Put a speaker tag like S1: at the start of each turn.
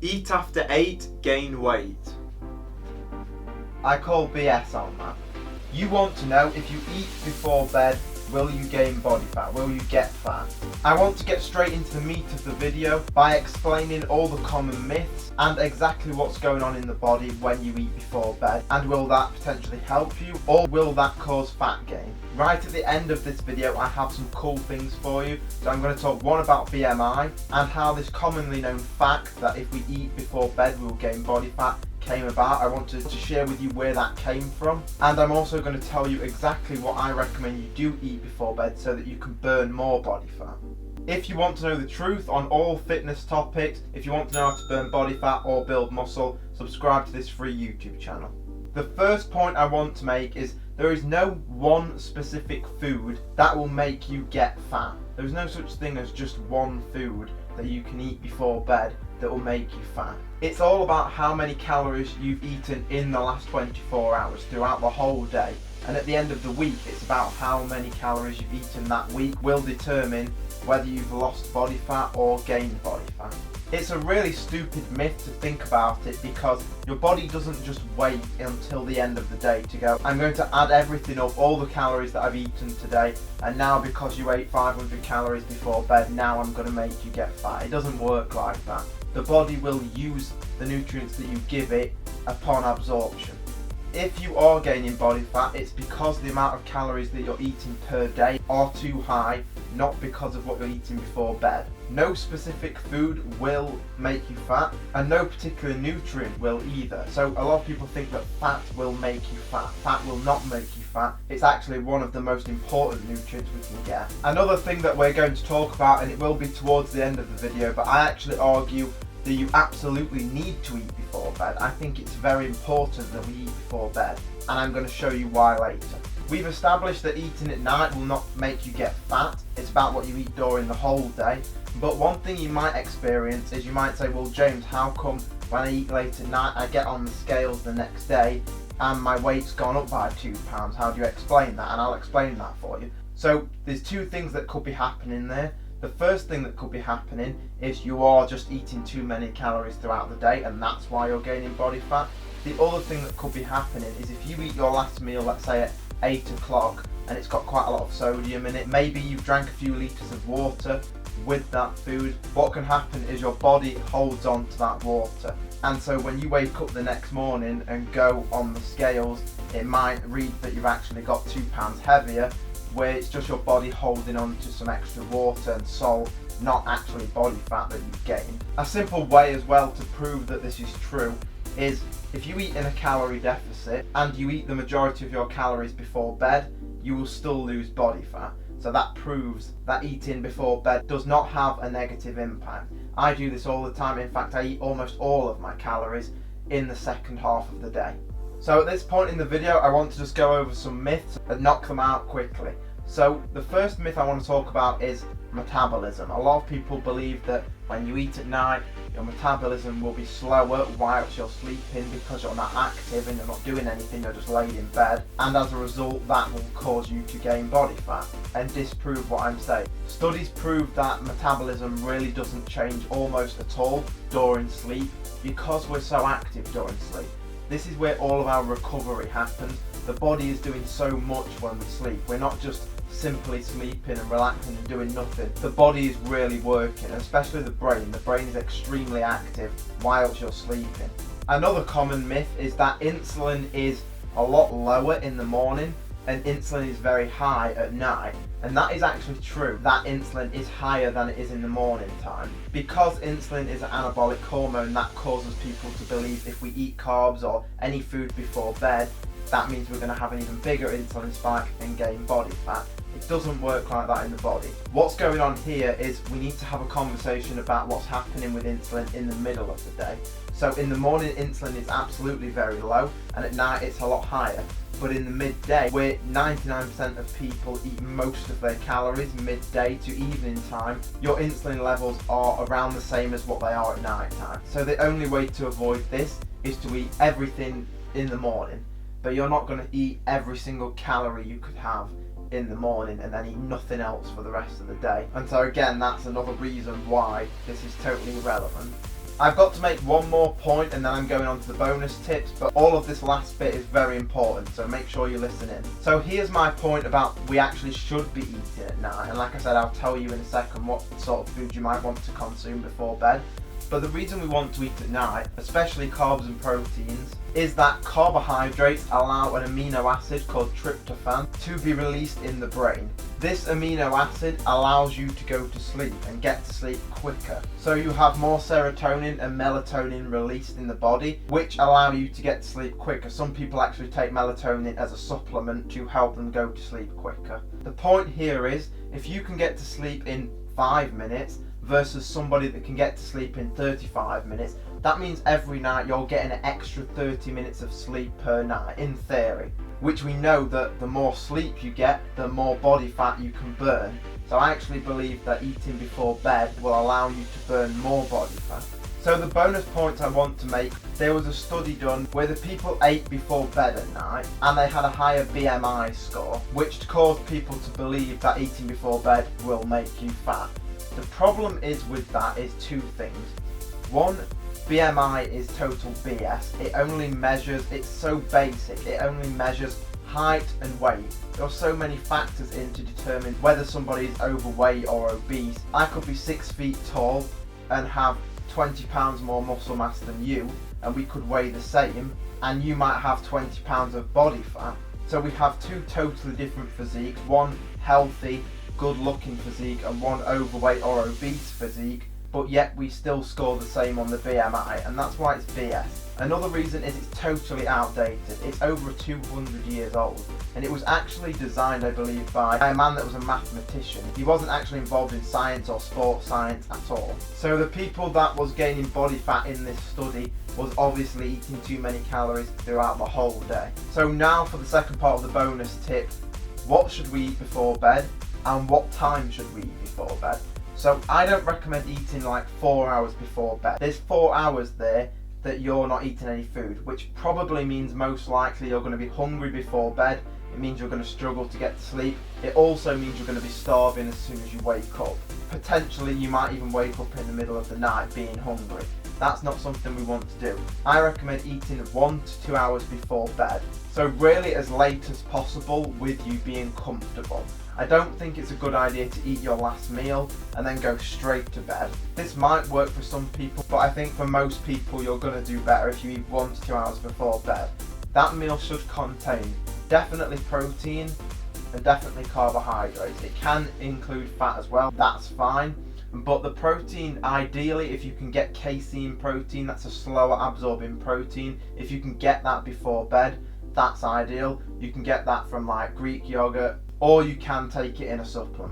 S1: Eat after 8, gain weight.
S2: I call BS on that. You want to know if you eat before bed, will you gain body fat? Will you get fat? I want to get straight into the meat of the video by explaining all the common myths and exactly what's going on in the body when you eat before bed, and will that potentially help you or will that cause fat gain? Right at the end of this video I have some cool things for you. So I'm going to talk one about BMI and how this commonly known fact that if we eat before bed we will gain body fat came about. I want to share with you where that came from, and I'm also going to tell you exactly what I recommend you do eat before bed so that you can burn more body fat. If you want to know the truth on all fitness topics, if you want to know how to burn body fat or build muscle, subscribe to this free YouTube channel. The first point I want to make is there is no one specific food that will make you get fat. There's no such thing as just one food that you can eat before bed that will make you fat. It's all about how many calories you've eaten in the last 24 hours throughout the whole day. And at the end of the week, it's about how many calories you've eaten that week will determine whether you've lost body fat or gained body fat. It's a really stupid myth to think about it because your body doesn't just wait until the end of the day to go, I'm going to add everything up, all the calories that I've eaten today, and now because you ate 500 calories before bed, now I'm going to make you get fat. It doesn't work like that. The body will use the nutrients that you give it upon absorption. If you are gaining body fat, it's because the amount of calories that you're eating per day are too high, not because of what you're eating before bed. No specific food will make you fat, and no particular nutrient will either. So a lot of people think that fat will make you fat. Fat will not make you fat. It's actually one of the most important nutrients we can get. Another thing that we're going to talk about, and it will be towards the end of the video, but I actually argue that you absolutely need to eat before bed. I think it's very important that we eat before bed, and I'm going to show you why later. We've established that eating at night will not make you get fat. It's about what you eat during the whole day. But one thing you might experience is you might say, well James, how come when I eat late at night I get on the scales the next day and my weight's gone up by 2 pounds? How do you explain that? And I'll explain that for you. So there's two things that could be happening there. The first thing that could be happening is you are just eating too many calories throughout the day and that's why you're gaining body fat. The other thing that could be happening is if you eat your last meal, let's say at 8 o'clock, and it's got quite a lot of sodium in it, maybe you've drank a few litres of water with that food, what can happen is your body holds on to that water. And so when you wake up the next morning and go on the scales, it might read that you've actually got 2 pounds heavier, where it's just your body holding on to some extra water and salt, not actually body fat that you've gained. A simple way as well to prove that this is true is if you eat in a calorie deficit and you eat the majority of your calories before bed, you will still lose body fat. So that proves that eating before bed does not have a negative impact. I do this all the time. In fact, I eat almost all of my calories in the second half of the day. So at this point in the video, I want to just go over some myths and knock them out quickly. So the first myth I want to talk about is metabolism. A lot of people believe that when you eat at night, your metabolism will be slower whilst you're sleeping because you're not active and you're not doing anything, you're just laying in bed, and as a result that will cause you to gain body fat and disprove what I'm saying. Studies prove that metabolism really doesn't change almost at all during sleep because we're so active during sleep. This is where all of our recovery happens. The body is doing so much when we sleep. We're not just simply sleeping and relaxing and doing nothing. The body is really working, and especially the brain. The brain is extremely active whilst you're sleeping. Another common myth is that insulin is a lot lower in the morning and insulin is very high at night. And that is actually true. That insulin is higher than it is in the morning time. Because insulin is an anabolic hormone, that causes people to believe if we eat carbs or any food before bed, that means we're going to have an even bigger insulin spike and gain body fat. It doesn't work like that in the body. What's going on here is we need to have a conversation about what's happening with insulin in the middle of the day. So in the morning insulin is absolutely very low and at night it's a lot higher. But in the midday, where 99% of people eat most of their calories midday to evening time, your insulin levels are around the same as what they are at night time. So the only way to avoid this is to eat everything in the morning. But you're not going to eat every single calorie you could have in the morning and then eat nothing else for the rest of the day. And so again, that's another reason why this is totally irrelevant. I've got to make one more point and then I'm going on to the bonus tips, but all of this last bit is very important, so make sure you listen in. So here's my point about we actually should be eating at night, and like I said, I'll tell you in a second what sort of food you might want to consume before bed. But the reason we want to eat at night, especially carbs and proteins, is that carbohydrates allow an amino acid called tryptophan to be released in the brain. This amino acid allows you to go to sleep and get to sleep quicker. So you have more serotonin and melatonin released in the body, which allow you to get to sleep quicker. Some people actually take melatonin as a supplement to help them go to sleep quicker. The point here is, if you can get to sleep in 5 minutes, versus somebody that can get to sleep in 35 minutes, that means every night you're getting an extra 30 minutes of sleep per night, in theory. Which we know that the more sleep you get, the more body fat you can burn. So I actually believe that eating before bed will allow you to burn more body fat. So the bonus points I want to make, there was a study done where the people ate before bed at night and they had a higher BMI score, which caused people to believe that eating before bed will make you fat. The problem is with that is two things. One, BMI is total BS. It only measures, it's so basic, it only measures height and weight. There are so many factors in to determine whether somebody is overweight or obese. I could be 6 feet tall and have 20 pounds more muscle mass than you, and we could weigh the same, and you might have 20 pounds of body fat. So we have two totally different physiques, one healthy, good looking physique and one overweight or obese physique, but yet we still score the same on the BMI, and that's why it's BS. Another reason is it's totally outdated. It's over 200 years old, and it was actually designed, I believe, by a man that was a mathematician. He wasn't actually involved in science or sports science at all. So the people that was gaining body fat in this study was obviously eating too many calories throughout the whole day. So now for the second part of the bonus tip, what should we eat before bed? And what time should we eat before bed? So I don't recommend eating like 4 hours before bed. There's 4 hours there that you're not eating any food, which probably means most likely you're going to be hungry before bed. It means you're going to struggle to get to sleep. It also means you're going to be starving as soon as you wake up. Potentially you might even wake up in the middle of the night being hungry. That's not something we want to do. I recommend eating 1 to 2 hours before bed. So really as late as possible with you being comfortable. I don't think it's a good idea to eat your last meal and then go straight to bed. This might work for some people, but I think for most people you're going to do better if you eat 1 to 2 hours before bed. That meal should contain definitely protein and definitely carbohydrates. It can include fat as well, that's fine. But the protein, ideally, if you can get casein protein, that's a slower absorbing protein. If you can get that before bed, that's ideal. You can get that from like Greek yogurt, or you can take it in a supplement.